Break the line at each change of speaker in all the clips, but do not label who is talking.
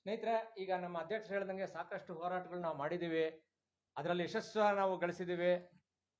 ಸ್ನೇಹಿತರೆ, ಈಗ ನಮ್ಮ ಅಧ್ಯಕ್ಷರು ಹೇಳ್ದಂಗೆ ಸಾಕಷ್ಟು ಹೋರಾಟಗಳು ನಾವು ಮಾಡಿದೀವಿ. ಅದರಲ್ಲಿ ಯಶಸ್ಸು ನಾವು ಗಳಿಸಿದೀವಿ.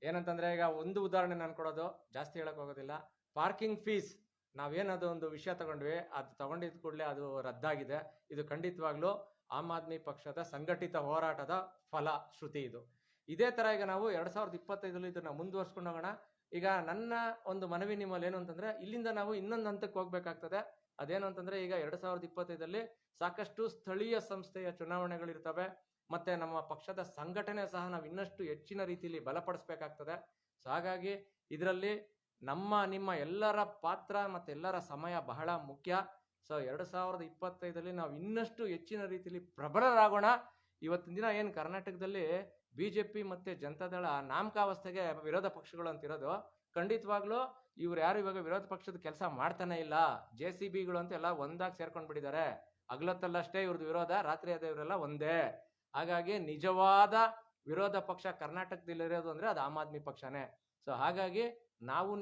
ಏನಂತಂದ್ರೆ, ಈಗ ಒಂದು ಉದಾಹರಣೆ ನಾನು ಕೊಡೋದು, ಜಾಸ್ತಿ ಹೇಳಕ್ ಹೋಗೋದಿಲ್ಲ. ಪಾರ್ಕಿಂಗ್ ಫೀಸ್ ನಾವೇನದು ಒಂದು ವಿಷಯ ತಗೊಂಡ್ವಿ, ಅದು ತಗೊಂಡಿದ್ ಕೂಡಲೇ ಅದು ರದ್ದಾಗಿದೆ. ಇದು ಖಂಡಿತವಾಗ್ಲೂ ಆಮ್ ಆದ್ಮಿ ಪಕ್ಷದ ಸಂಘಟಿತ ಹೋರಾಟದ ಫಲಶ್ರುತಿ ಇದು. ಇದೇ ತರ ಈಗ ನಾವು 2025 ಇದನ್ನ ಮುಂದುವರ್ಸ್ಕೊಂಡು ಹೋಗೋಣ. ಈಗ ನನ್ನ ಒಂದು ಮನವಿ ನಿಮ್ಮಲ್ಲಿ ಏನು ಅಂತಂದ್ರೆ, ಇಲ್ಲಿಂದ ನಾವು ಇನ್ನೊಂದು ಹಂತಕ್ಕೆ ಹೋಗ್ಬೇಕಾಗ್ತದೆ. ಅದೇನು ಅಂತಂದ್ರೆ, ಈಗ 2025 ಸಾಕಷ್ಟು ಸ್ಥಳೀಯ ಸಂಸ್ಥೆಯ ಚುನಾವಣೆಗಳಿರ್ತವೆ. ಮತ್ತೆ ನಮ್ಮ ಪಕ್ಷದ ಸಂಘಟನೆ ಸಹ ನಾವು ಇನ್ನಷ್ಟು ಹೆಚ್ಚಿನ ರೀತಿಯಲ್ಲಿ ಬಲಪಡಿಸ್ಬೇಕಾಗ್ತದೆ. ಸೊ ಹಾಗಾಗಿ ಇದರಲ್ಲಿ ನಿಮ್ಮ ಎಲ್ಲರ ಪಾತ್ರ ಮತ್ತೆ ಎಲ್ಲರ ಸಮಯ ಬಹಳ ಮುಖ್ಯ. ಸೊ 2025 ನಾವು ಇನ್ನಷ್ಟು ಹೆಚ್ಚಿನ ರೀತಿಯಲ್ಲಿ ಪ್ರಬಲರಾಗೋಣ. ಇವತ್ತಿನ ದಿನ ಏನ್ ಕರ್ನಾಟಕದಲ್ಲಿ ಬಿಜೆಪಿ ಮತ್ತೆ ಜನತಾದಳ ನಾಮಕಾವಸ್ಥೆಗೆ ವಿರೋಧ ಪಕ್ಷಗಳು ಅಂತಿರೋದು, ಖಂಡಿತವಾಗ್ಲೂ ಇವ್ರು ಯಾರು ಇವಾಗ ವಿರೋಧ ಪಕ್ಷದ ಕೆಲಸ ಮಾಡ್ತಾನೆ ಇಲ್ಲ. JCBಗಳು ಅಂತ ಎಲ್ಲ ಒಂದಾಗಿ ಸೇರ್ಕೊಂಡ್ ಬಿಟ್ಟಿದ್ದಾರೆ. ಹಗಲೊತ್ತಲ್ಲಷ್ಟೇ ಇವ್ರದ್ದು ವಿರೋಧ, ರಾತ್ರಿ ಆದ ಇವರೆಲ್ಲ ಒಂದೇ. ಹಾಗಾಗಿ ನಿಜವಾದ ವಿರೋಧ ಪಕ್ಷ ಕರ್ನಾಟಕದಲ್ಲಿರೋದು ಅಂದ್ರೆ ಅದು ಆಮ್ ಆದ್ಮಿ ಪಕ್ಷನೇ. ಸೊ ಹಾಗಾಗಿ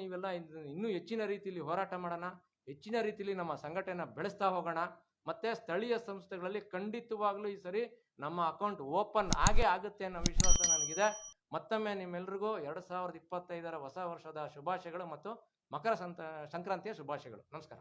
ನೀವೆಲ್ಲ ಇನ್ನೂ ಹೆಚ್ಚಿನ ರೀತಿಯಲ್ಲಿ ಹೋರಾಟ ಮಾಡೋಣ, ಹೆಚ್ಚಿನ ರೀತಿಯಲ್ಲಿ ನಮ್ಮ ಸಂಘಟನೆ ಬೆಳೆಸ್ತಾ ಹೋಗೋಣ. ಮತ್ತೆ ಸ್ಥಳೀಯ ಸಂಸ್ಥೆಗಳಲ್ಲಿ ಖಂಡಿತವಾಗ್ಲೂ ಈ ಸರಿ ನಮ್ಮ ಅಕೌಂಟ್ ಓಪನ್ ಆಗೇ ಆಗುತ್ತೆ ಅನ್ನೋ ವಿಶ್ವಾಸ ನನಗಿದೆ. ಮತ್ತೊಮ್ಮೆ ನಿಮ್ಮೆಲ್ರಿಗೂ 2025 ಹೊಸ ವರ್ಷದ ಶುಭಾಶಯಗಳು ಮತ್ತು ಮಕರ ಸಂಕ್ರಾಂತಿಯ ಶುಭಾಶಯಗಳು. ನಮಸ್ಕಾರ.